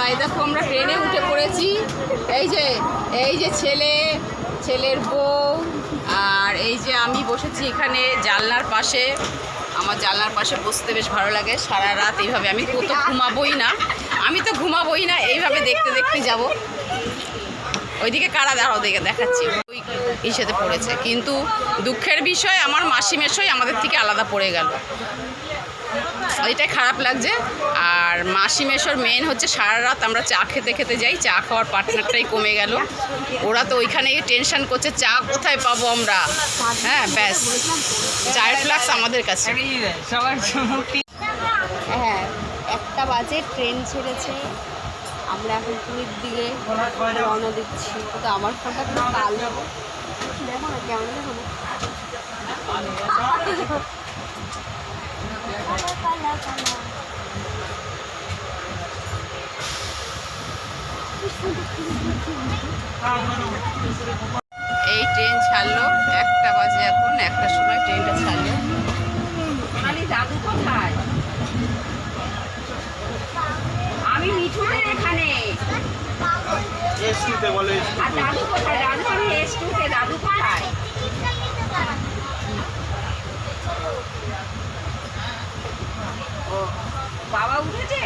এই দেখো আমরা ট্রেনে উঠে পড়েছি। এই যে ছেলের বউ, আর এই যে আমি বসেছি এখানে জানলার পাশে। আমার জানলার পাশে বসতে বেশ ভালো লাগে। সারা রাত এইভাবে আমি তো ঘুমাবোই না, এইভাবে দেখতে দেখতে যাব। ওইদিকে কারা দাঁড়াও দেখাচ্ছি, ওই ইসেতে পড়েছে। কিন্তু দুঃখের বিষয় আমার মাসি মেশোই আমাদের থেকে আলাদা পড়ে গেল, এটাই খারাপ লাগছে। আর মাসি মেশোর মেন হচ্ছে সারা রাত আমরা চা খেতে খেতে যাই, চা খাওয়ার পার্টনারটাই কমে গেল। ওরা তো ওইখানে টেনশন করছে চা কোথায় পাবো আমরা। হ্যাঁ ব্যাস, চায়ের ফ্লাক্স আমাদের কাছে। হ্যাঁ 1টা বাজে, ট্রেন ছেড়েছে। আমরা এখন পুরীর দিকে রওনা দিচ্ছি। কিন্তু আমার ফোনটা তো কালো, দেখো না কেমন দেখো না। এই ট্রেন ছাড়লো 1টা বাজে, এখন 1টার সময় ট্রেনটা ছাড়লো। দাদু কোথায়? আমি মিঠুনের এখানে। আর দাদু কোথায়? দাদু আমি এসটুতে, দাদু কোথায়? ও বাবা উঠেছে।